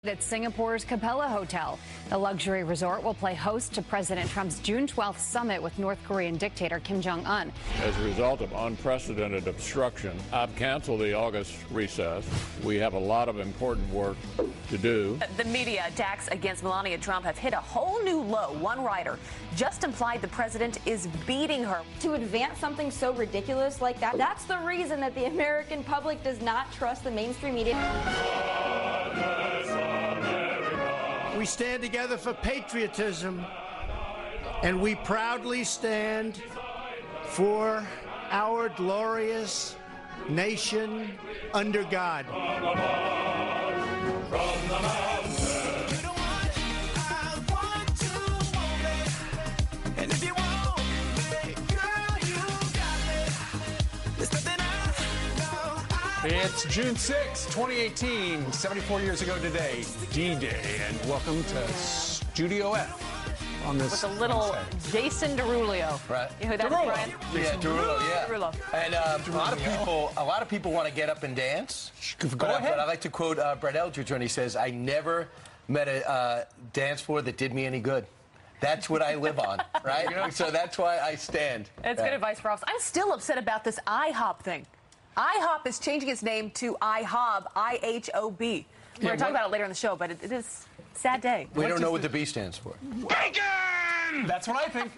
At Singapore's Capella Hotel. The luxury resort will play host to President Trump's June 12th summit with North Korean dictator Kim Jong-un. As a result of unprecedented obstruction, I've canceled the August recess. We have a lot of important work to do. The media attacks against Melania Trump have hit a whole new low. One writer just implied the president is beating her. To advance something so ridiculous like that, that's the reason that the American public does not trust the mainstream media. We stand together for patriotism, and we proudly stand for our glorious nation under God. It's June 6, 2018, 74 years ago today, D-Day, and welcome to Studio F on this with a little Wednesday. Jason Derulo. Right. You know who that is, Brian? Yeah, Derulo, yeah. Derulo. And a lot of people want to get up and dance. Go ahead. But I like to quote Brett Eldridge when he says, "I never met a dance floor that did me any good." That's what I live on, right? So that's why I stand. That's good advice for us. I'm still upset about this IHOP thing. IHOP is changing its name to IHOB, I-H-O-B. We're going to talk about it later in the show, but it is a sad day. We don't know what the B stands for. Bacon! That's what I think.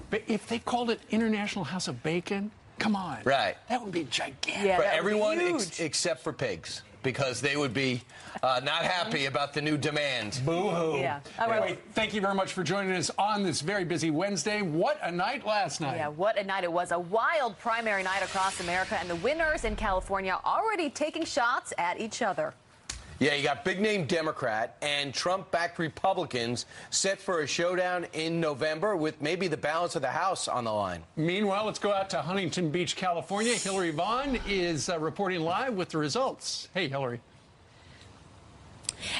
But if they called it International House of Bacon, come on. Right. That would be gigantic. Yeah, For that would be everyone huge. except for pigs, because they would be not happy about the new demand. Boo-hoo. Yeah. All right. Anyway, thank you very much for joining us on this very busy Wednesday. What a night last night. Yeah, what a night it was. A wild primary night across America, and the winners in California already taking shots at each other. Yeah, you got big-name Democrat and Trump-backed Republicans set for a showdown in November with maybe the balance of the House on the line. Meanwhile, let's go out to Huntington Beach, California. Hillary Vaughn is reporting live with the results. Hey, Hillary.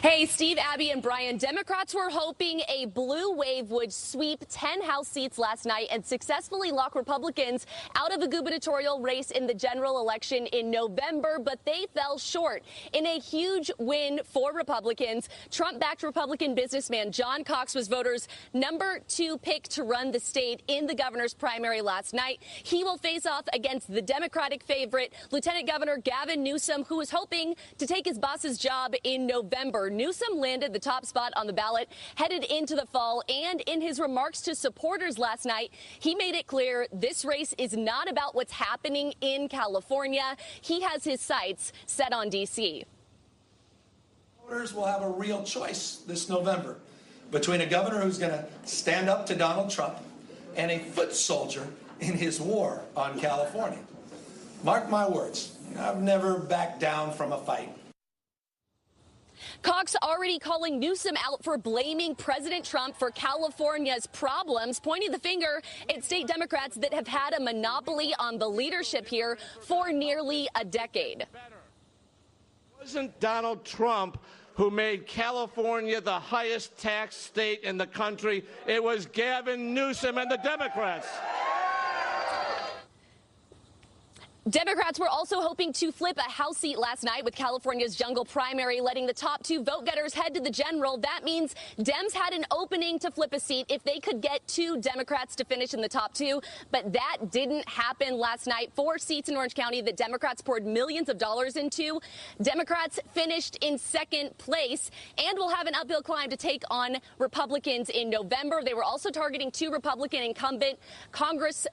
Hey, Steve, Abby, and Brian. Democrats were hoping a blue wave would sweep 10 House seats last night and successfully lock Republicans out of a gubernatorial race in the general election in November, but they fell short. In a huge win for Republicans, Trump-backed Republican businessman John Cox was voters' #2 pick to run the state in the governor's primary last night. He will face off against the Democratic favorite, Lieutenant Governor Gavin Newsom, who is hoping to take his boss's job in November. Newsom landed the top spot on the ballot headed into the fall, and in his remarks to supporters last night, he made it clear this race is not about what's happening in California. He has his sights set on D.C. Voters will have a real choice this November between a governor who's going to stand up to Donald Trump and a foot soldier in his war on California. Mark my words, I've never backed down from a fight. Cox already calling Newsom out for blaming President Trump for California's problems, pointing the finger at state Democrats that have had a monopoly on the leadership here for nearly a decade. It wasn't Donald Trump who made California the highest tax state in the country. It was Gavin Newsom and the Democrats. Democrats were also hoping to flip a House seat last night with California's jungle primary, letting the top 2 vote-getters head to the general. That means Dems had an opening to flip a seat if they could get 2 Democrats to finish in the top 2, but that didn't happen last night. 4 seats in Orange County that Democrats poured millions of dollars into. Democrats finished in second place and will have an uphill climb to take on Republicans in November. They were also targeting 2 Republican incumbent Congress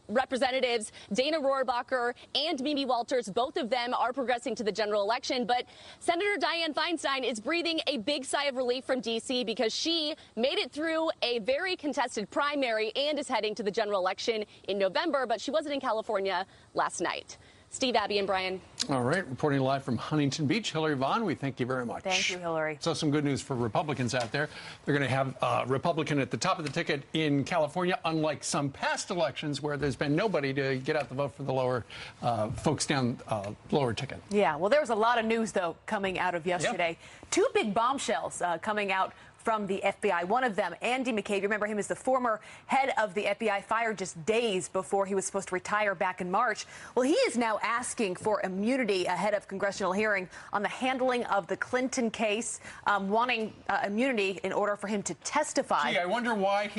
Representatives Dana Rohrabacher and Mimi Walters. Both of them are progressing to the general election, but Senator Dianne Feinstein is breathing a big sigh of relief from D.C. because she made it through a very contested primary and is heading to the general election in November, but she wasn't in California last night. Steve, Abby, and Brian. All right, reporting live from Huntington Beach, Hillary Vaughn, we thank you very much. Thank you, Hillary. So some good news for Republicans out there. They're going to have a Republican at the top of the ticket in California, unlike some past elections where there's been nobody to get out the vote for the lower folks down lower ticket. Yeah, well, there was a lot of news, though, coming out of yesterday. Yep. 2 big bombshells coming out from the FBI. One of them, Andy McCabe, remember him as the former head of the FBI, fired just days before he was supposed to retire back in March. Well, he is now asking for immunity ahead of congressional hearing on the handling of the Clinton case, wanting immunity in order for him to testify. Gee, I wonder why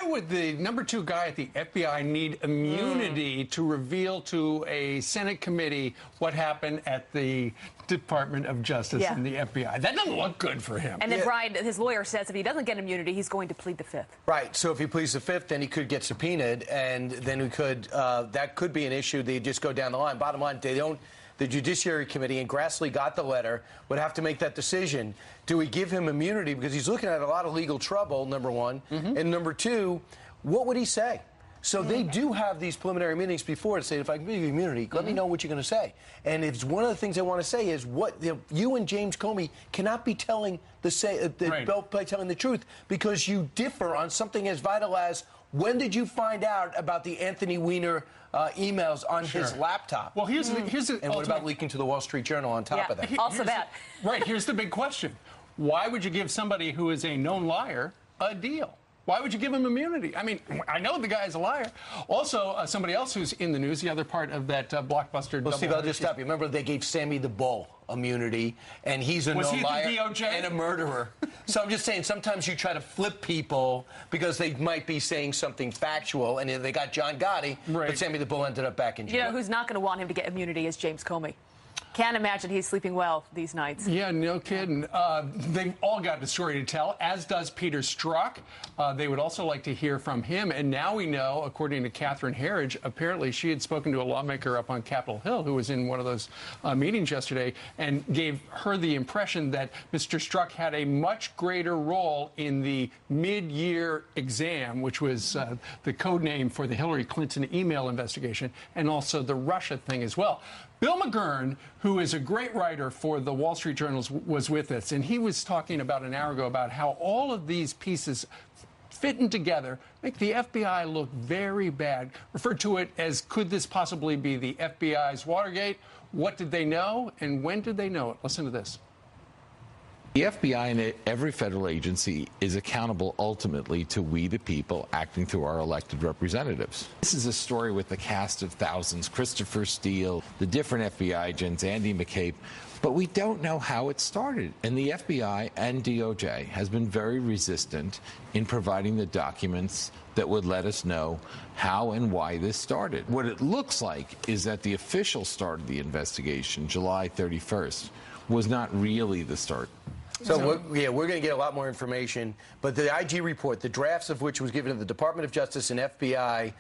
would the number 2 guy at the FBI need immunity to reveal to a Senate committee what happened at the Department of Justice and the FBI? That doesn't look good for him. And then Brian, his lawyer says if he doesn't get immunity, he's going to plead the 5th. Right. So if he pleads the 5th, then he could get subpoenaed, and then we could that could be an issue. They just go down the line. Bottom line, they don't. The Judiciary Committee, and Grassley got the letter, would have to make that decision. Do we give him immunity? Because he's looking at a lot of legal trouble, number one. And number 2, what would he say? So they do have these preliminary meetings before to say, if I give you immunity, let me know what you're going to say. And it's one of the things they want to say is what you and James Comey cannot be telling telling the truth because you differ on something as vital as when did you find out about the Anthony Weiner emails on his laptop? Well, here's the and what about leaking to the Wall Street Journal on top of that? Also that. Right. Here's the big question. Why would you give somebody who is a known liar a deal? Why would you give him immunity? I mean, I know the guy's a liar. Also, somebody else who's in the news, the other part of that blockbuster. Well, Steve, I'll just stop you. Remember, they gave Sammy the Bull immunity, and he's a known liar and a murderer. So I'm just saying, sometimes you try to flip people because they might be saying something factual, and they got John Gotti, but Sammy the Bull ended up back in jail. You know who's not going to want him to get immunity is James Comey. Can't imagine he's sleeping well these nights. Yeah, no kidding. They've all got a story to tell, as does Peter Strzok. They would also like to hear from him. And now we know, according to Catherine Herridge, apparently she had spoken to a lawmaker up on Capitol Hill who was in one of those meetings yesterday and gave her the impression that Mr. Strzok had a much greater role in the mid-year exam, which was the code name for the Hillary Clinton email investigation, and also the Russia thing as well. Bill McGurn, who is a great writer for the Wall Street Journal, was with us, and he was talking about an hour ago about how all of these pieces fitting together make the FBI look very bad. Referred to it as, could this possibly be the FBI's Watergate? What did they know, and when did they know it? Listen to this. The FBI and every federal agency is accountable ultimately to we the people acting through our elected representatives. This is a story with a cast of thousands, Christopher Steele, the different FBI agents, Andy McCabe, but we don't know how it started. And the FBI and DOJ has been very resistant in providing the documents that would let us know how and why this started. What it looks like is that the official start of the investigation, July 31st, was not really the start. So, we're going to get a lot more information. But the IG report, the drafts of which was given to the Department of Justice and FBI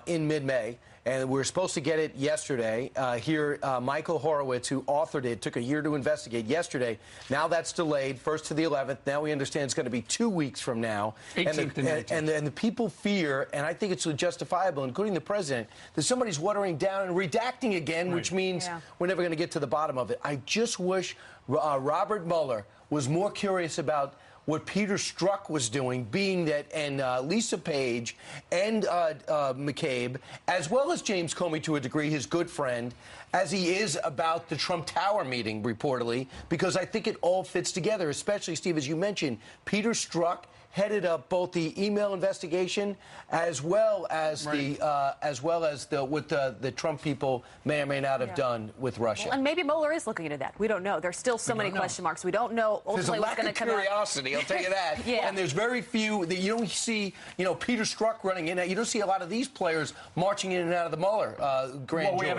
in mid-May, and we were supposed to get it yesterday. Here, Michael Horowitz, who authored it, took a year to investigate yesterday. Now that's delayed, first to the 11th. Now we understand it's going to be 2 weeks from now. 18th and the people fear, and I think it's justifiable, including the president, that somebody's watering down and redacting again, which means we're never going to get to the bottom of it. I just wish Robert Mueller was more curious about what Peter Strzok was doing, being that, and Lisa Page and McCabe, as well as James Comey to a degree, his good friend, as he is about the Trump Tower meeting, reportedly, because I think it all fits together, especially, Steve, as you mentioned, Peter Strzok headed up both the email investigation as well as what the Trump people may or may not have done with Russia. Well, and maybe Mueller is looking into that. We don't know. There's still so many question marks. We don't know ultimately what's going to come out. There's a lack of curiosity, I'll tell you that. And there's very few that you don't see, Peter Strzok running in. You don't see a lot of these players marching in and out of the Mueller grand jury.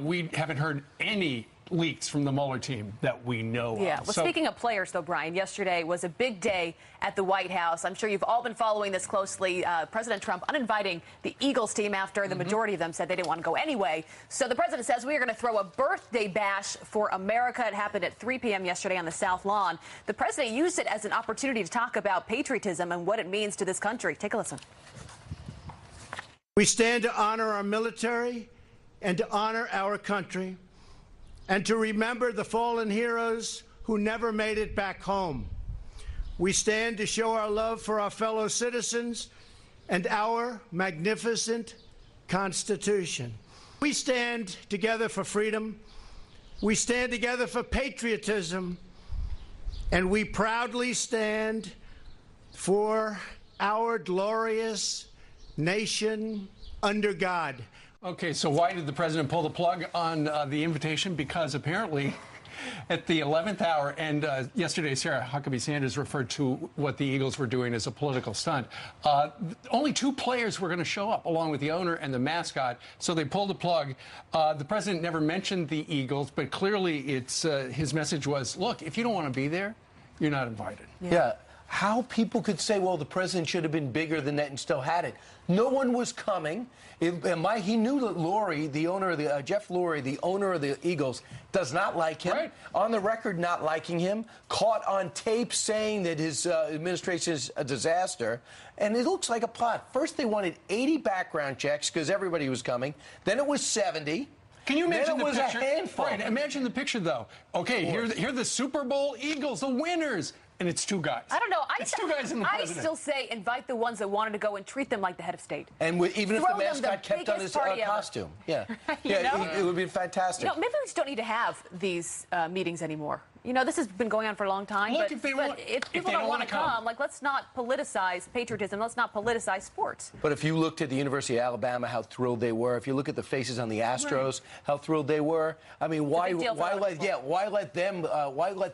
We haven't heard any leaks from the Mueller team that we know of. Well, speaking of players, though, Brian, yesterday was a big day at the White House. I'm sure you've all been following this closely. President Trump uninviting the Eagles team after the majority of them said they didn't want to go anyway. So the president says we are going to throw a birthday bash for America. It happened at 3 p.m. yesterday on the South Lawn. The president used it as an opportunity to talk about patriotism and what it means to this country. Take a listen. We stand to honor our military and to honor our country, and to remember the fallen heroes who never made it back home. We stand to show our love for our fellow citizens and our magnificent Constitution. We stand together for freedom. We stand together for patriotism. And we proudly stand for our glorious nation under God. Okay, so why did the president pull the plug on the invitation? Because apparently at the 11th hour, and yesterday Sarah Huckabee Sanders referred to what the Eagles were doing as a political stunt. Only 2 players were going to show up, along with the owner and the mascot, so they pulled the plug. The president never mentioned the Eagles, but clearly it's his message was, look, if you don't want to be there, you're not invited. Yeah. How people could say, well, the president should have been bigger than that and still had it. No one was coming. He knew that Lurie, the owner of the Jeff Lurie, the owner of the Eagles, does not like him. Right. On the record, not liking him. Caught on tape saying that his administration is a disaster. And it looks like a plot. First, they wanted 80 background checks because everybody was coming. Then it was 70. Can you imagine the picture? A handful. Right. Imagine the picture, though. Okay, here are the Super Bowl Eagles, the winners. And it's 2 guys. I don't know. It's 2 guys in the president. I still say invite the ones that wanted to go and treat them like the head of state. And even if the mascot kept on his costume. Yeah. It would be fantastic. Maybe we just don't need to have these meetings anymore. This has been going on for a long time. Look, but if people don't want to come, let's not politicize patriotism. Let's not politicize sports. But if you looked at the University of Alabama, how thrilled they were. If you look at the faces on the Astros, how thrilled they were. I mean, why let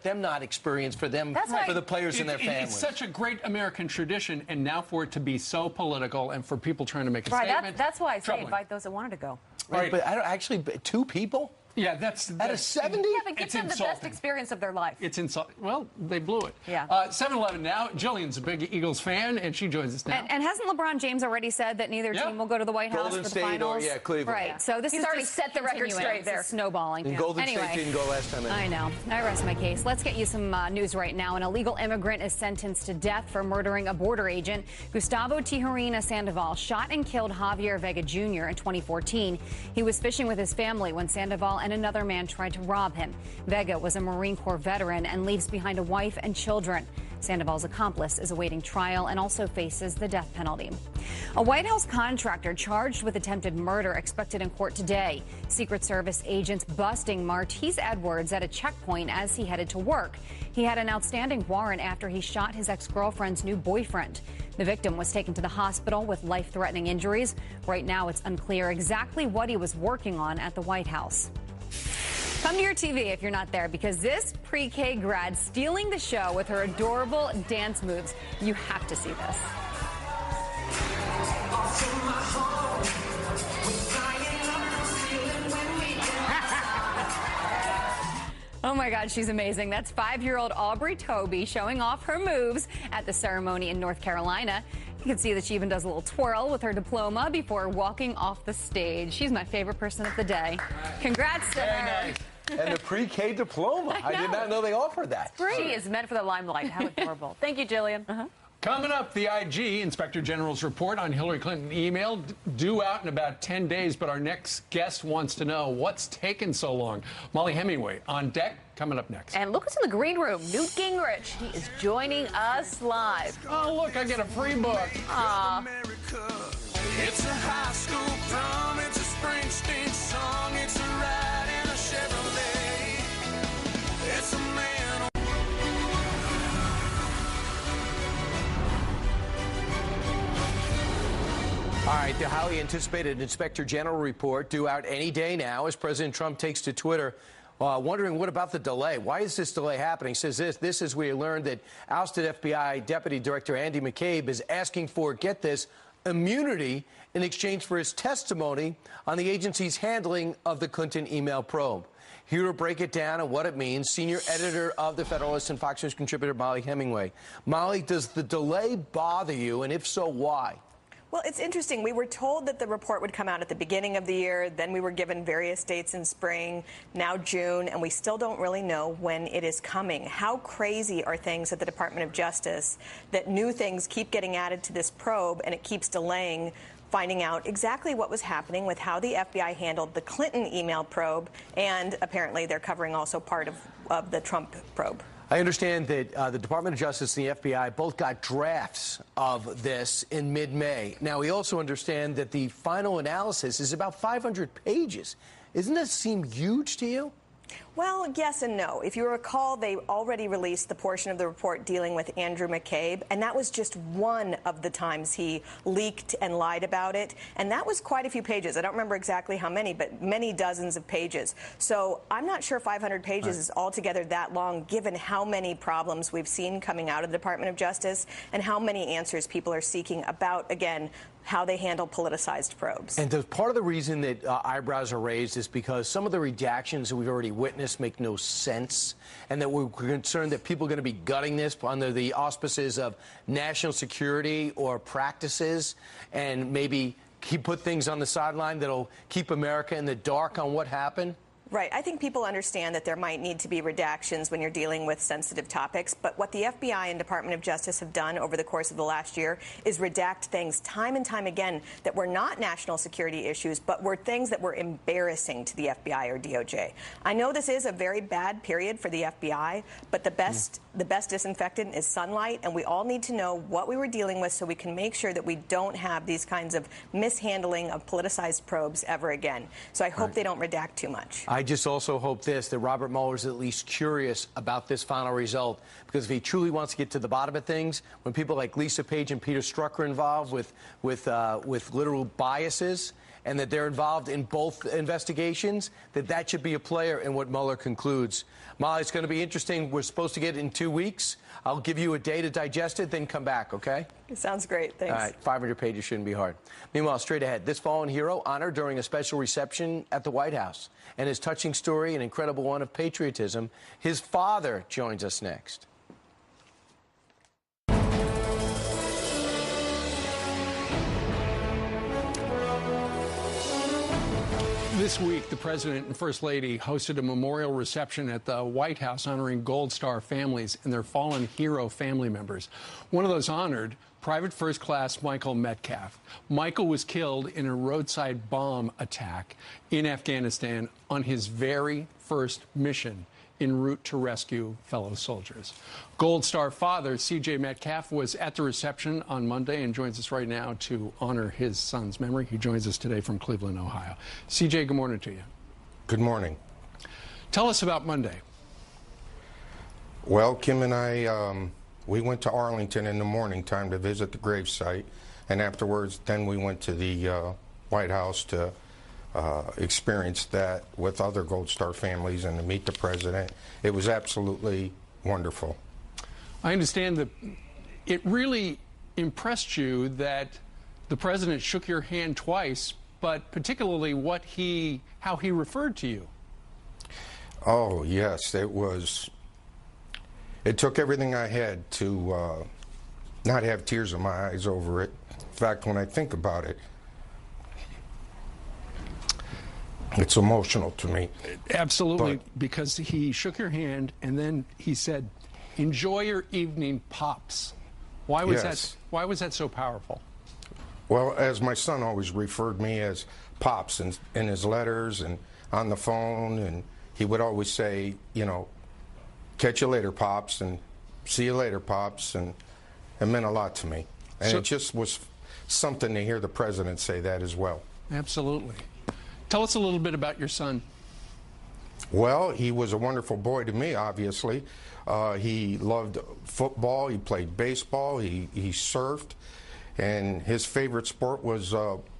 them not experience for them for the players and their families? It's such a great American tradition, and now for it to be so political and for people trying to make a statement. That's why I say invite those that wanted to go. Right, but actually 2 people. Yeah, that's out of 70. Yeah, but give them the best experience of their life. It's insulting. Well, they blew it. Yeah. 7-11 now. Jillian's a big Eagles fan, and she joins us now. And hasn't LeBron James already said that neither team will go to the White House for the finals? Or Cleveland. Right. So He's already set the record straight there. Snowballing. And Golden State didn't go last time. I know. I rest my case. Let's get you some news right now. An illegal immigrant is sentenced to death for murdering a border agent. Gustavo Tijerina Sandoval shot and killed Javier Vega Jr. in 2014. He was fishing with his family when Sandoval and another man tried to rob him. Vega was a Marine Corps veteran and leaves behind a wife and children. Sandoval's accomplice is awaiting trial and also faces the death penalty. A White House contractor charged with attempted murder expected in court today. Secret Service agents busting Martise Edwards at a checkpoint as he headed to work. He had an outstanding warrant after he shot his ex-girlfriend's new boyfriend. The victim was taken to the hospital with life-threatening injuries. Right now, it's unclear exactly what he was working on at the White House. Come to your TV if you're not there, because this pre-K grad stealing the show with her adorable dance moves. You have to see this. Oh my God, she's amazing. That's 5-year-old Aubrey Toby showing off her moves at the ceremony in North Carolina. You can see that she even does a little twirl with her diploma before walking off the stage. She's my favorite person of the day. Congrats to her. Nice. And the pre-K diploma. I did not know they offered that. She is meant for the limelight. How adorable. Thank you, Jillian. Coming up, the IG Inspector General's report on Hillary Clinton email due out in about 10 days. But our next guest wants to know what's taken so long. Molly Hemingway on deck, coming up next. And look who's in the green room, Newt Gingrich. He is joining us live. Oh, look, I get a free book. Aw. It's a high school prom, it's a Springsteen song, it's a ride in a Chevrolet. It's a man. All right, the highly anticipated Inspector General report due out any day now as President Trump takes to Twitter. Wondering what about the delay? Why is this delay happening? Says this is we learned that ousted FBI Deputy Director Andy McCabe is asking for, get this, immunity in exchange for his testimony on the agency's handling of the Clinton email probe. Here to break it down and what it means, senior editor of The Federalist and Fox News contributor Molly Hemingway. Molly, does the delay bother you, and if so, why? Well, it's interesting. We were told that the report would come out at the beginning of the year. Then we were given various dates in spring, now June, and we still don't really know when it is coming. How crazy are things at the Department of Justice that new things keep getting added to this probe and it keeps delaying finding out exactly what was happening with how the FBI handled the Clinton email probe, and apparently they're covering also part of the Trump probe. I understand that the Department of Justice and the FBI both got drafts of this in mid-May. Now, we also understand that the final analysis is about 500 pages. Doesn't that seem huge to you? Well, yes and no. If you recall, they already released the portion of the report dealing with Andrew McCabe, and that was just one of the times he leaked and lied about it. And that was quite a few pages. I don't remember exactly how many, but many dozens of pages. So I'm not sure 500 pages is altogether that long, given how many problems we've seen coming out of the Department of Justice and how many answers people are seeking about, again, how they handle politicized probes. And part of the reason that eyebrows are raised is because some of the redactions that we've already witnessed make no sense, and that we're concerned that people are going to be gutting this under the auspices of national security or practices, and maybe put things on the sideline that'll keep America in the dark on what happened. Right. I think people understand that there might need to be redactions when you're dealing with sensitive topics, but what the FBI and Department of Justice have done over the course of the last year is redact things time and time again that were not national security issues, but were things that were embarrassing to the FBI or DOJ. I know this is a very bad period for the FBI, but the best disinfectant is sunlight, and we all need to know what we were dealing with so we can make sure that we don't have these kinds of mishandling of politicized probes ever again. So I hope they don't redact too much. I just also hope that Robert Mueller is at least curious about this final result, because if he truly wants to get to the bottom of things, when people like Lisa Page and Peter Strzok are involved with literal biases, and that they're involved in both investigations, that should be a player in what Mueller concludes. Molly, it's going to be interesting. We're supposed to get it in 2 weeks. I'll give you a day to digest it, then come back, okay? It sounds great. Thanks. All right, 500 pages shouldn't be hard. Meanwhile, straight ahead, this fallen hero honored during a special reception at the White House, and his touching story, an incredible one of patriotism. His father joins us next. This week, the President and First Lady hosted a memorial reception at the White House honoring Gold Star families and their fallen hero family members. One of those honored, Private First Class Michael Metcalf. Michael was killed in a roadside bomb attack in Afghanistan on his very first mission en route to rescue fellow soldiers. Gold Star father C.J. Metcalf was at the reception on Monday and joins us right now to honor his son's memory. He joins us today from Cleveland, Ohio. C.J., good morning to you. Good morning. Tell us about Monday. Well, Kim and I, we went to Arlington in the morning time to visit the gravesite, and afterwards, then we went to the White House to experience that with other Gold Star families and to meet the president. It was absolutely wonderful. I understand that it really impressed you that the president shook your hand twice, but particularly how he referred to you. Oh, yes, it took everything I had to not have tears in my eyes over it. In fact, when I think about it, it's emotional to me. Absolutely, because he shook your hand and then he said, "Enjoy your evening, Pops." Why was that so powerful? Well, as my son always referred me as Pops in his letters and on the phone, and he would always say, you know, "Catch you later, Pops," and "See you later, Pops," and it meant a lot to me. And it just was something to hear the president say that as well. Absolutely. Tell us a little bit about your son. Well, he was a wonderful boy to me, obviously. He loved football, he played baseball, he surfed, and his favorite sport was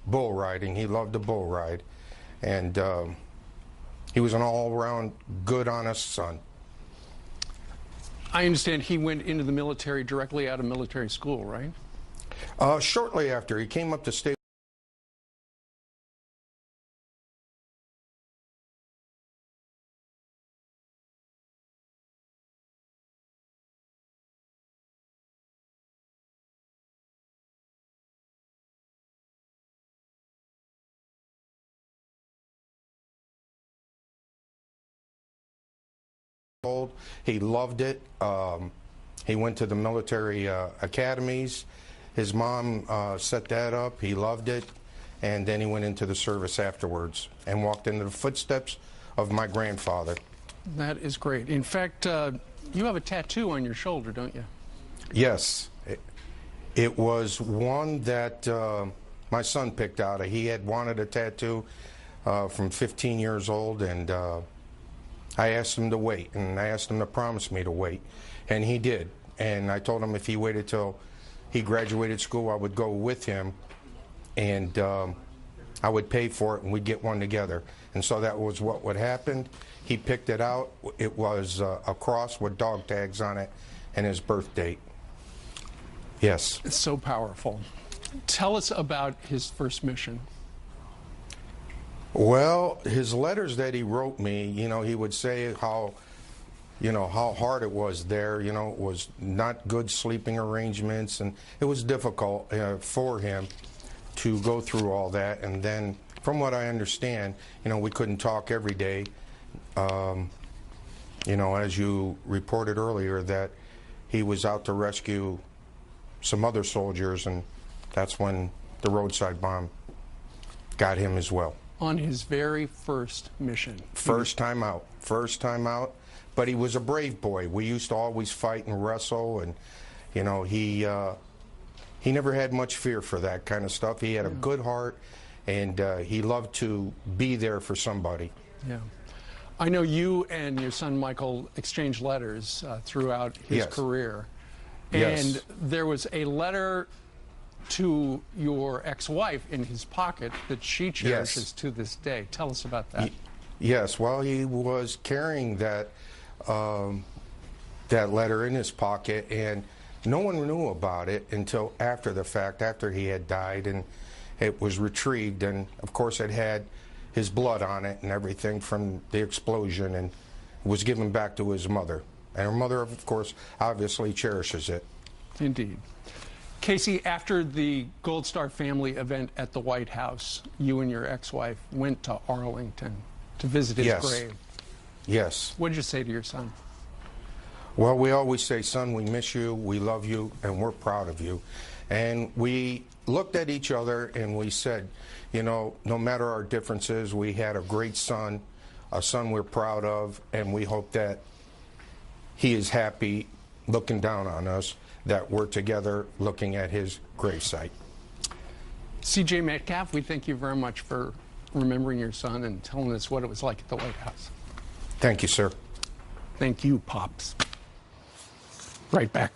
bull riding. He loved the bull ride. And he was an all-around good, honest son. I understand he went into the military directly out of military school, right? Shortly after, he came up to state. He loved it. He went to the military academies. His mom set that up. He loved it. And then he went into the service afterwards and walked into the footsteps of my grandfather. That is great. In fact, you have a tattoo on your shoulder, don't you? Yes. It was one that my son picked out. He had wanted a tattoo from 15 years old, and I asked him to wait, and I asked him to promise me to wait, and he did. And I told him if he waited till he graduated school, I would go with him, and I would pay for it, and we'd get one together. And so that was what would happen. He picked it out. It was a cross with dog tags on it and his birth date. Yes. It's so powerful. Tell us about his first mission. Well, his letters that he wrote me, you know, he would say how, you know, how hard it was there. You know, it was not good sleeping arrangements, and it was difficult for him to go through all that. And then, from what I understand, you know, we couldn't talk every day. You know, as you reported earlier, that he was out to rescue some other soldiers, and that's when the roadside bomb got him as well. On his very first mission. First time out. First time out. But he was a brave boy. We used to always fight and wrestle, and, you know, he never had much fear for that kind of stuff. He had a good heart, and he loved to be there for somebody. Yeah. I know you and your son Michael exchanged letters throughout his career. And there was a letter to your ex-wife in his pocket that she cherishes to this day. Tell us about that. Yes, well, he was carrying that that letter in his pocket, and no one knew about it until after the fact, after he had died, and it was retrieved, and of course it had his blood on it and everything from the explosion, and was given back to his mother. And her mother, of course, obviously cherishes it. Indeed. Casey, after the Gold Star family event at the White House, you and your ex-wife went to Arlington to visit his grave. Yes. What did you say to your son? Well, we always say, son, we miss you, we love you, and we're proud of you. And we looked at each other and we said, you know, no matter our differences, we had a great son, a son we're proud of, and we hope that he is happy looking down on us, that we're together looking at his gravesite. C.J. Metcalf, we thank you very much for remembering your son and telling us what it was like at the White House. Thank you, sir. Thank you, Pops. Right back.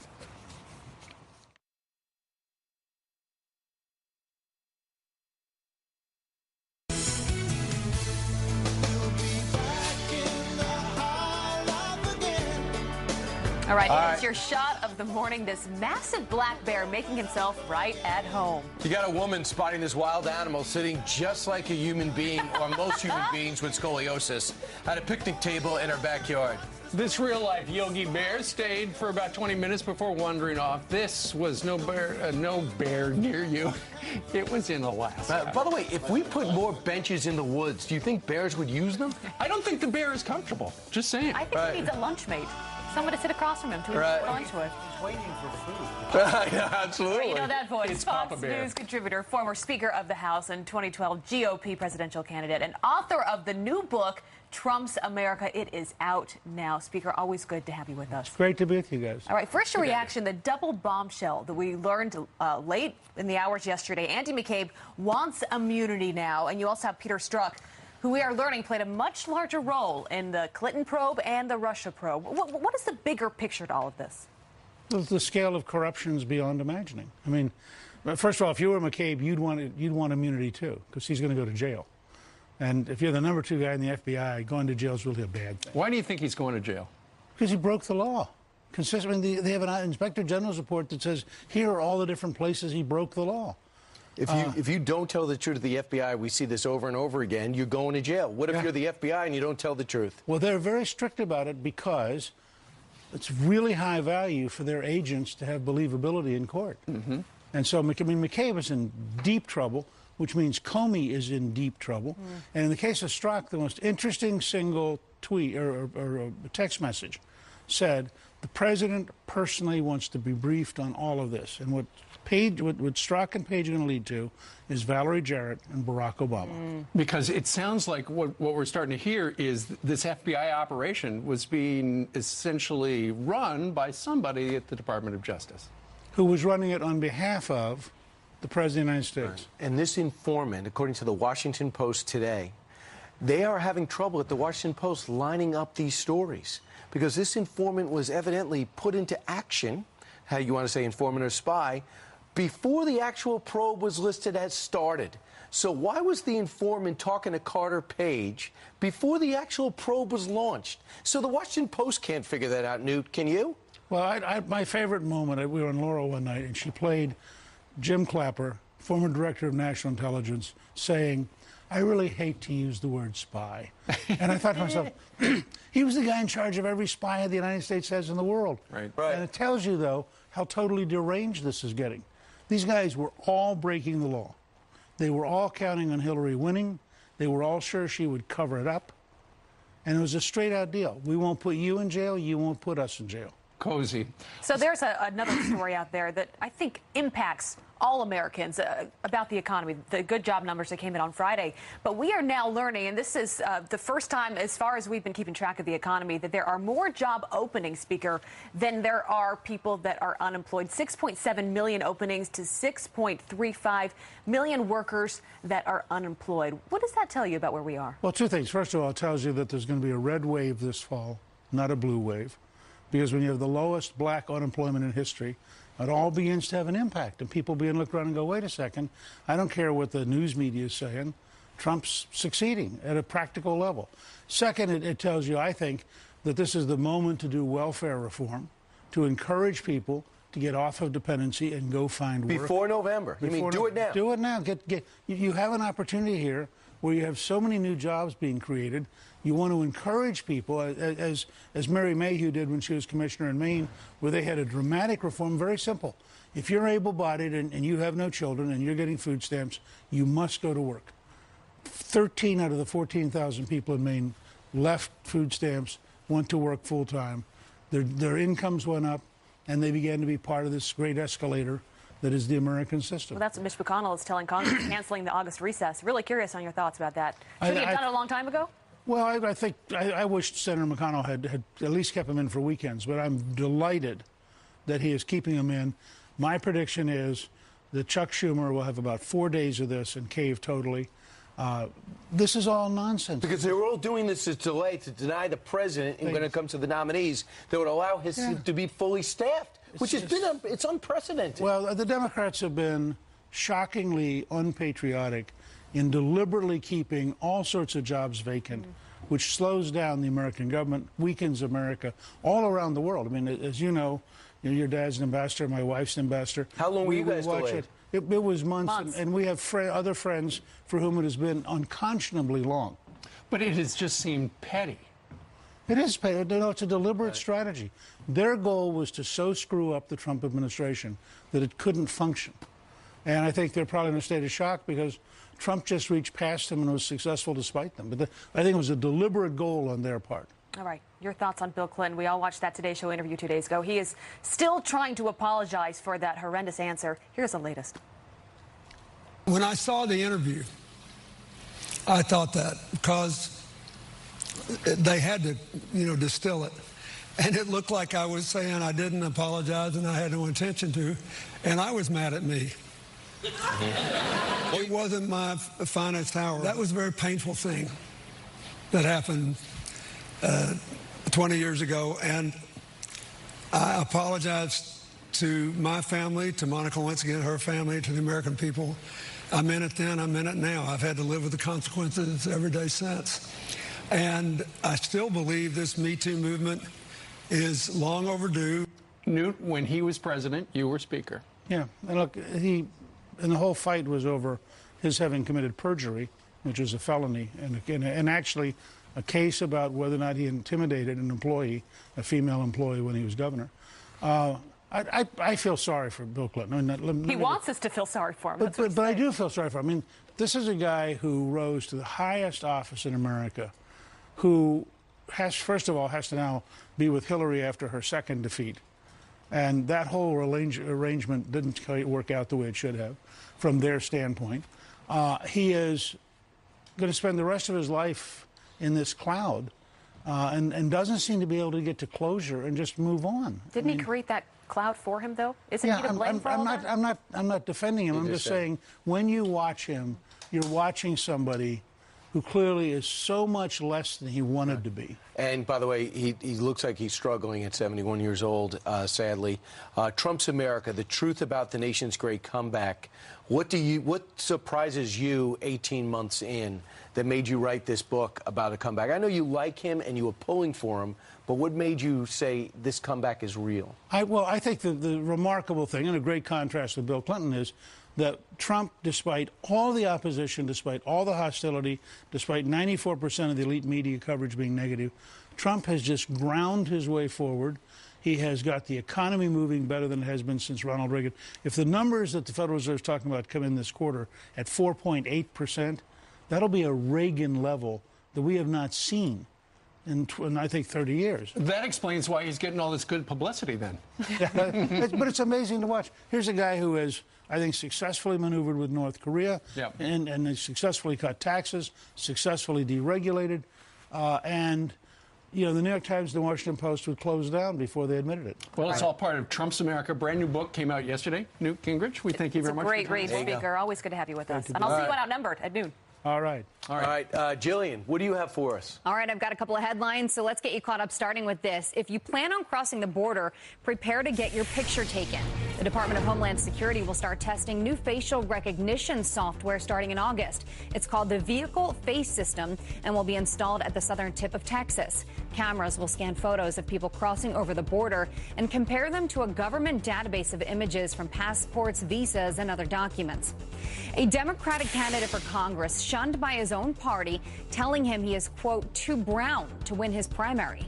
All right, here's your shot of the morning. This massive black bear making himself right at home. You got a woman spotting this wild animal sitting just like a human being, or most human beings with scoliosis, at a picnic table in her backyard. This real-life Yogi Bear stayed for about 20 minutes before wandering off. This was no bear near you. It was in Alaska. By the way, if we put more benches in the woods, do you think bears would use them? I don't think the bear is comfortable. Just saying. I think he needs a lunch mate. Someone to sit across from him to eat lunch with. He's waiting for the food. Yeah, absolutely. You know that voice. It's Fox Papa Bear. News contributor, former Speaker of the House and 2012 GOP presidential candidate, and author of the new book, Trump's America. It is out now. Speaker, always good to have you with us. It's great to be with you guys. All right, first your reaction, the double bombshell that we learned late in the hours yesterday. Andy McCabe wants immunity now, and you also have Peter Strzok, who we are learning played a much larger role in the Clinton probe and the Russia probe. What is the bigger picture to all of this? The scale of corruption is beyond imagining. I mean, first of all, if you were McCabe, you'd want immunity too, because he's going to go to jail. And if you're the number 2 guy in the FBI, going to jail is really a bad thing. Why do you think he's going to jail? Because he broke the law. Consistently, they have an Inspector General's report that says here are all the different places he broke the law. If you don't tell the truth to the FBI, we see this over and over again, you're going to jail. What if you're the FBI and you don't tell the truth? Well, they're very strict about it because it's really high value for their agents to have believability in court. Mm-hmm. And so, McCabe is in deep trouble, which means Comey is in deep trouble. And in the case of Strzok, the most interesting single tweet or text message said, the president personally wants to be briefed on all of this. And what Strzok and Page are going to lead to is Valerie Jarrett and Barack Obama. Because it sounds like what we're starting to hear is this FBI operation was being essentially run by somebody at the Department of Justice. Who was running it on behalf of the President of the United States. Right. And this informant, according to the Washington Post today, they are having trouble at the Washington Post lining up these stories because this informant was evidently put into action, how you want to say informant or spy, before the actual probe was listed as started. So why was the informant talking to Carter Page before the actual probe was launched? So the Washington Post can't figure that out, Newt. Can you? Well, my favorite moment, we were in Laurel one night, and she played Jim Clapper, former director of national intelligence, saying, "I really hate to use the word spy." And I thought to myself, he was the guy in charge of every spy the United States has in the world. Right. And it tells you, though, how totally deranged this is getting. These guys were all breaking the law. They were all counting on Hillary winning. They were all sure she would cover it up. And it was a straight-out deal. We won't put you in jail. You won't put us in jail. Cozy. So there's another story out there that I think impacts all Americans about the economy, the good job numbers that came in on Friday. But we are now learning, and this is the first time, as far as we've been keeping track of the economy, that there are more job openings, Speaker, than there are people that are unemployed. 6.7 million openings to 6.35 million workers that are unemployed. What does that tell you about where we are? Well, two things. First of all, it tells you that there's going to be a red wave this fall, not a blue wave. Because when you have the lowest black unemployment in history, it all begins to have an impact. And people begin to look around and go, wait a second, I don't care what the news media is saying. Trump's succeeding at a practical level. Second, it tells you, I think, that this is the moment to do welfare reform, to encourage people to get off of dependency and go find work. Before November. You mean do it now? Do it now. You have an opportunity here where you have so many new jobs being created. You want to encourage people, as Mary Mayhew did when she was commissioner in Maine, where they had a dramatic reform, very simple. If you're able-bodied and you have no children and you're getting food stamps, you must go to work. 13 out of the 14,000 people in Maine left food stamps, went to work full-time. Their incomes went up, and they began to be part of this great escalator that is the American system. Well, that's what Mitch McConnell is telling Congress, canceling the August recess. Really curious on your thoughts about that. Should he have done it a long time ago? Well, I think I wish Senator McConnell had at least kept him in for weekends, but I'm delighted that he is keeping him in. My prediction is that Chuck Schumer will have about 4 days of this and cave totally. This is all nonsense. Because they were all doing this as delay to deny the president, and when it comes to the nominees, that would allow his to be fully staffed, which has been it's unprecedented. Well, the Democrats have been shockingly unpatriotic in deliberately keeping all sorts of jobs vacant, which slows down the American government, weakens America all around the world. I mean, as you know, your dad's an ambassador, my wife's an ambassador. How long were you guys delayed? It was months. And we have other friends for whom it has been unconscionably long. But it has just seemed petty. It is petty. No, it's a deliberate strategy. Their goal was to so screw up the Trump administration that it couldn't function. And I think they're probably in a state of shock because Trump just reached past them and was successful despite them. But I think it was a deliberate goal on their part. All right. Your thoughts on Bill Clinton? We all watched that Today Show interview 2 days ago. He is still trying to apologize for that horrendous answer. Here's the latest. When I saw the interview, I thought that because they had to, distill it. And it looked like I was saying I didn't apologize and I had no intention to. And I was mad at me. It wasn't my finest hour. That was a very painful thing that happened 20 years ago. And I apologize to my family, to Monica Lewinsky and her family, to the American people. I meant it then, I meant it now. I've had to live with the consequences every day since. And I still believe this Me Too movement is long overdue. Newt, when he was president, you were speaker. Yeah, and look, and the whole fight was over his having committed perjury, which is a felony, and actually a case about whether or not he intimidated an employee, a female employee, when he was governor. I feel sorry for Bill Clinton. I mean, he wants us to feel sorry for him. But I do feel sorry for him. I mean, this is a guy who rose to the highest office in America, who first of all, has to now be with Hillary after her second defeat. And that whole arrangement didn't quite work out the way it should have from their standpoint. He is going to spend the rest of his life in this cloud and doesn't seem to be able to get to closure and just move on. Didn't he create that cloud for him, though? Isn't he to blame for all that? I'm not defending him. I'm just saying when you watch him, you're watching somebody who clearly is so much less than he wanted to be. And by the way, he looks like he's struggling at 71 years old, sadly. Trump's America, the truth about the nation's great comeback. What surprises you 18 months in that made you write this book about a comeback? I know you like him and you were pulling for him, but what made you say this comeback is real? I think the remarkable thing, and a great contrast with Bill Clinton, is that Trump, despite all the opposition, despite all the hostility, despite 94% of the elite media coverage being negative, Trump has just ground his way forward. He has got the economy moving better than it has been since Ronald Reagan. If the numbers that the Federal Reserve is talking about come in this quarter at 4.8%, that'll be a Reagan level that we have not seen in I think, 30 years. That explains why he's getting all this good publicity then. But it's amazing to watch. Here's a guy who has, I think, successfully maneuvered with North Korea and has successfully cut taxes, successfully deregulated, and the New York Times and the Washington Post would close down before they admitted it. Well, it's all part of Trump's America. Brand new book came out yesterday. Newt Gingrich, we thank you very much. It's a great read, Speaker. Always good to have you with us. And I'll see you outnumbered at noon. All right. Jillian, what do you have for us? All right, I've got a couple of headlines, so let's get you caught up, starting with this. If you plan on crossing the border, prepare to get your picture taken. The Department of Homeland Security will start testing new facial recognition software starting in August. It's called the Vehicle Face System and will be installed at the southern tip of Texas. Cameras will scan photos of people crossing over the border and compare them to a government database of images from passports, visas, and other documents. A Democratic candidate for Congress shunned by his own party, telling him he is, quote, too brown to win his primary.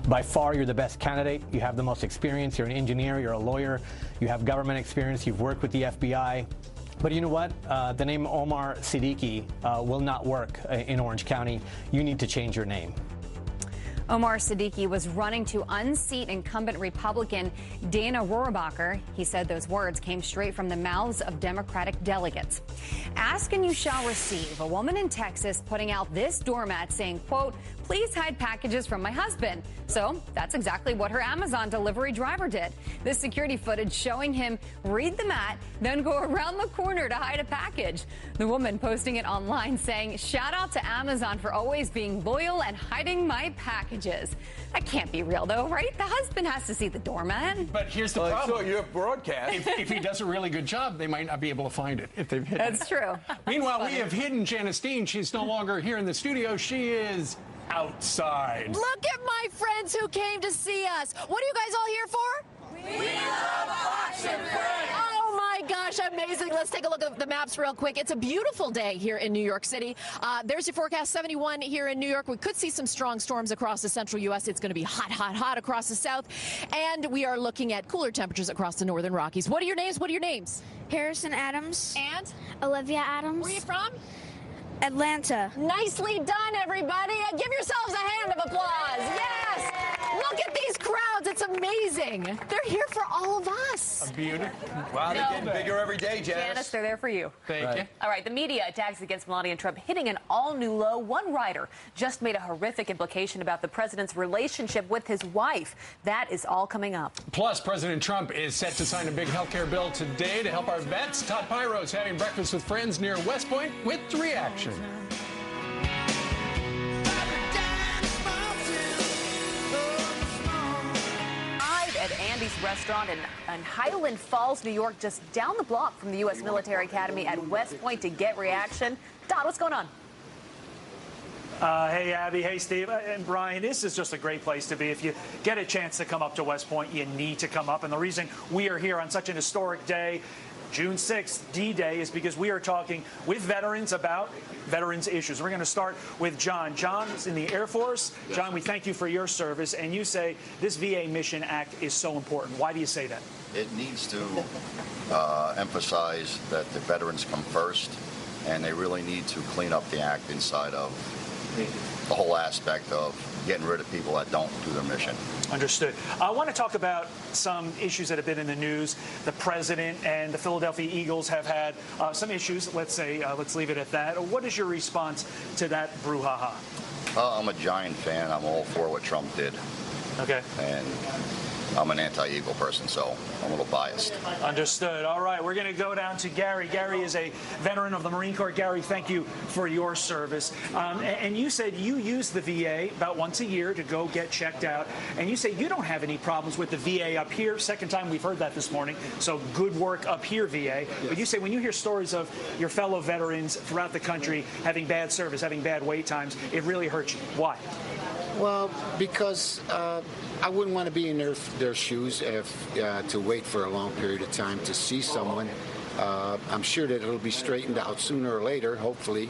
By far, you're the best candidate. You have the most experience. You're an engineer. You're a lawyer. You have government experience. You've worked with the FBI. But you know what? The name Omar Siddiqui will not work in Orange County. You need to change your name. Omar Siddiqui was running to unseat incumbent Republican Dana Rohrabacher. He said those words came straight from the mouths of Democratic delegates. Ask and you shall receive. A woman in Texas putting out this doormat saying, quote, please hide packages from my husband. So that's exactly what her Amazon delivery driver did. This security footage showing him read the mat, then go around the corner to hide a package. The woman posting it online saying, shout out to Amazon for always being loyal and hiding my packages. That can't be real, though, right? The husband has to see the doormat. But here's the problem. So you're broadcast. If he does a really good job, they might not be able to find it if they've hidden it. That's true. Meanwhile, we have hidden Janice Dean. She's no longer here in the studio. She is outside. Look at my friends who came to see us. What are you guys all here for? We love Fox and Friends. Oh my gosh, amazing. Let's take a look at the maps real quick. It's a beautiful day here in New York City. There's your forecast, 71 here in New York. We could see some strong storms across the central U.S. It's going to be hot, hot, hot across the south. And we are looking at cooler temperatures across the northern Rockies. What are your names? What are your names? Harrison Adams. And? Olivia Adams. Where are you from? Atlanta. Nicely done, everybody. Give yourselves a hand of applause. Yes. Look at these crowds. It's amazing. They're here for all of us. Beautiful. Wow, they're getting bigger every day, Janice, they're there for you. Thank you. All right, the media attacks against Melania Trump hitting an all-new low. One writer just made a horrific implication about the president's relationship with his wife. That is all coming up. Plus, President Trump is set to sign a big health care bill today to help our vets. Todd Pyros having breakfast with friends near West Point with reaction. At Andy's restaurant in Highland Falls, New York, just down the block from the U.S. Military Academy at West Point to get reaction. Todd, what's going on? Hey, Abby. Hey, Steve. And Brian, this is just a great place to be. If you get a chance to come up to West Point, you need to come up. And the reason we are here on such an historic day, June 6th, D-Day, is because we are talking with veterans about veterans issues. We're going to start with John. John's in the Air Force. John, we thank you for your service. And you say this VA Mission Act is so important. Why do you say that? It needs to emphasize that the veterans come first, and they really need to clean up the act inside of the whole aspect of getting rid of people that don't do their mission. Understood. I want to talk about some issues that have been in the news. The president and the Philadelphia Eagles have had some issues, let's say. Let's leave it at that. What is your response to that brouhaha? I'm a Giant fan. I'm all for what Trump did. Okay. And I'm an anti-Eagle person, so I'm a little biased. Understood. All right, we're going to go down to Gary. Gary is a veteran of the Marine Corps. Gary, thank you for your service. And you said you use the VA about once a year to go get checked out. And you say you don't have any problems with the VA up here. Second time we've heard that this morning. So good work up here, VA. Yes. But you say when you hear stories of your fellow veterans throughout the country having bad service, having bad wait times, it really hurts you. Why? Well, because I wouldn't want to be in their shoes if to wait for a long period of time to see someone. I'm sure that it'll be straightened out sooner or later, hopefully.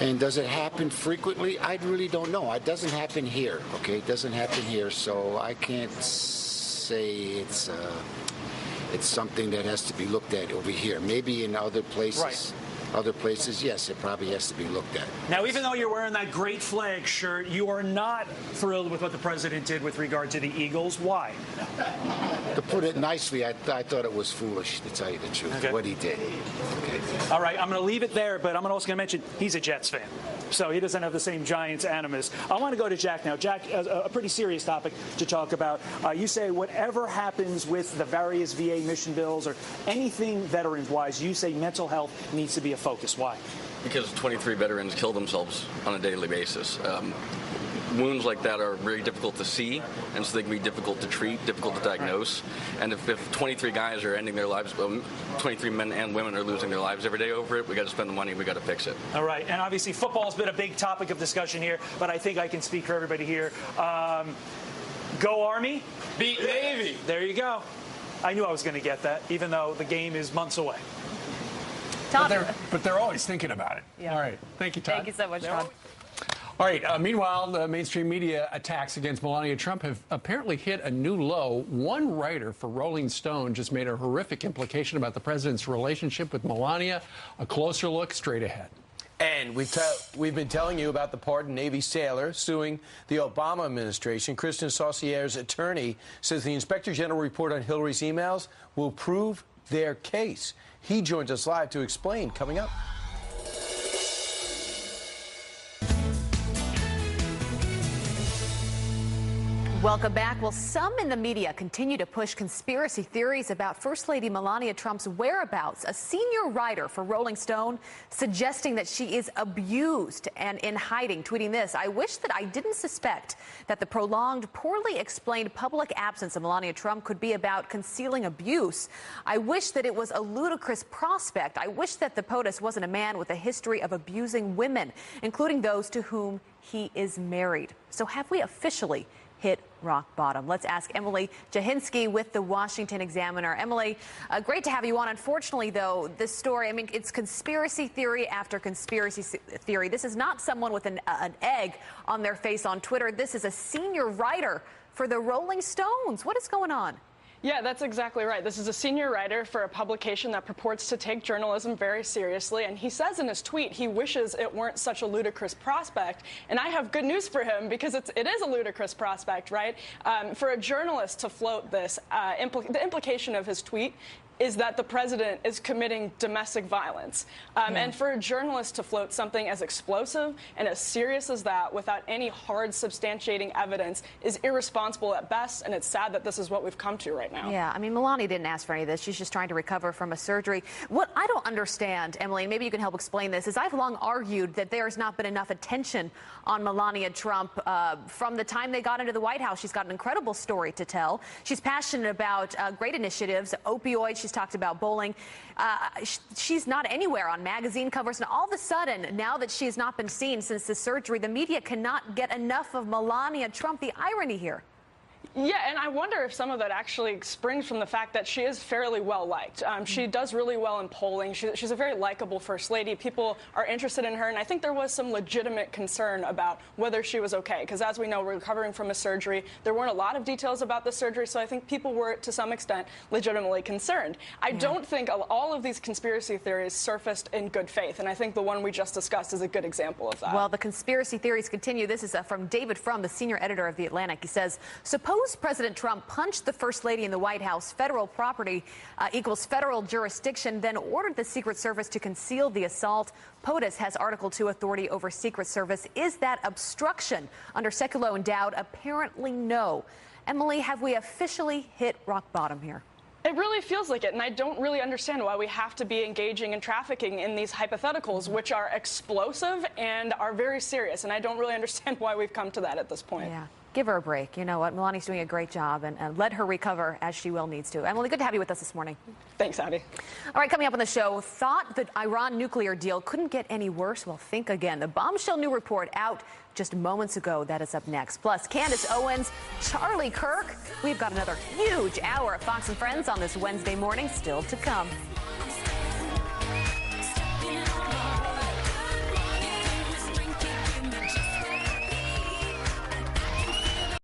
And does it happen frequently? I really don't know. It doesn't happen here, okay? It doesn't happen here, so I can't say it's something that has to be looked at over here. Maybe in other places. Right. Other places, yes, it probably has to be looked at. Now, even though you're wearing that great flag shirt, you are not thrilled with what the president did with regard to the Eagles. Why? To put it nicely, I thought it was foolish, to tell you the truth, what he did. Okay. All right, I'm going to leave it there, but I'm also going to mention he's a Jets fan. So he doesn't have the same Giants animus. I want to go to Jack now. Jack, a pretty serious topic to talk about. You say whatever happens with the various VA mission bills or anything veterans-wise, you say mental health needs to be a focus. Why? Because 23 veterans kill themselves on a daily basis. Wounds like that are very difficult to see, and so they can be difficult to treat, difficult to diagnose. Right. And if 23 guys are ending their lives, 23 men and women are losing their lives every day over it, we got to spend the money, we got to fix it. All right, and obviously football's been a big topic of discussion here, but I think I can speak for everybody here. Go Army, beat Navy. There you go. I knew I was going to get that, even though the game is months away. But they're always thinking about it. Yeah. All right. Thank you, Todd. Thank you so much, Todd. All right. Meanwhile, the mainstream media attacks against Melania Trump have apparently hit a new low. One writer for Rolling Stone just made a horrific implication about the president's relationship with Melania. A closer look straight ahead. And we've been telling you about the pardoned Navy sailor suing the Obama administration. Kristen Sausiere's attorney says the Inspector General report on Hillary's emails will prove their case. He joins us live to explain, coming up. Welcome back. Well, some in the media continue to push conspiracy theories about First Lady Melania Trump's whereabouts. A senior writer for Rolling Stone suggesting that she is abused and in hiding, tweeting this: "I wish that I didn't suspect that the prolonged, poorly explained public absence of Melania Trump could be about concealing abuse. I wish that it was a ludicrous prospect. I wish that the POTUS wasn't a man with a history of abusing women, including those to whom he is married." So have we officially hit rock bottom? Let's ask Emily Jahinsky with the Washington Examiner. Emily, great to have you on. Unfortunately, though, this story, I mean, it's conspiracy theory after conspiracy theory. This is not someone with an egg on their face on Twitter. This is a senior writer for the Rolling Stones. What is going on? Yeah, that's exactly right. This is a senior writer for a publication that purports to take journalism very seriously. And he says in his tweet he wishes it weren't such a ludicrous prospect. And I have good news for him, because it is a ludicrous prospect, right? For a journalist to float this, the implication of his tweet is that the president is committing domestic violence. And for a journalist to float something as explosive and as serious as that without any hard substantiating evidence is irresponsible at best, and it's sad that this is what we've come to right now. Yeah, I mean, Melania didn't ask for any of this. She's just trying to recover from a surgery. What I don't understand, Emily, and maybe you can help explain this, is I've long argued that there's not been enough attention on Melania Trump from the time they got into the White House. She's got an incredible story to tell. She's passionate about great initiatives, opioids. She's talked about bowling. She's not anywhere on magazine covers. And all of a sudden, now that she has not been seen since the surgery, the media cannot get enough of Melania Trump. The irony here. Yeah, and I wonder if some of that actually springs from the fact that she is fairly well-liked. She does really well in polling. She's a very likable first lady. People are interested in her, and I think there was some legitimate concern about whether she was okay, because as we know, we're recovering from a surgery. There weren't a lot of details about the surgery, so I think people were, to some extent, legitimately concerned. I don't think all of these conspiracy theories surfaced in good faith, and I think the one we just discussed is a good example of that. Well, the conspiracy theories continue. This is from David Frum, the senior editor of The Atlantic. He says, suppose President Trump punched the First Lady in the White House. Federal property equals federal jurisdiction, then ordered the Secret Service to conceal the assault. POTUS has Article II authority over Secret Service. Is that obstruction under secular endowed? Apparently no. Emily, have we officially hit rock bottom here? It really feels like it, and I don't really understand why we have to be engaging in trafficking in these hypotheticals, which are explosive and are very serious, and I don't really understand why we've come to that at this point. Yeah. Give her a break. You know what? Melania's doing a great job, and let her recover as she will needs to. Emily, good to have you with us this morning. Thanks, Abby. All right, coming up on the show, thought the Iran nuclear deal couldn't get any worse? Well, think again. The bombshell new report out just moments ago. That is up next. Plus, Candace Owens, Charlie Kirk. We've got another huge hour of Fox and Friends on this Wednesday morning still to come.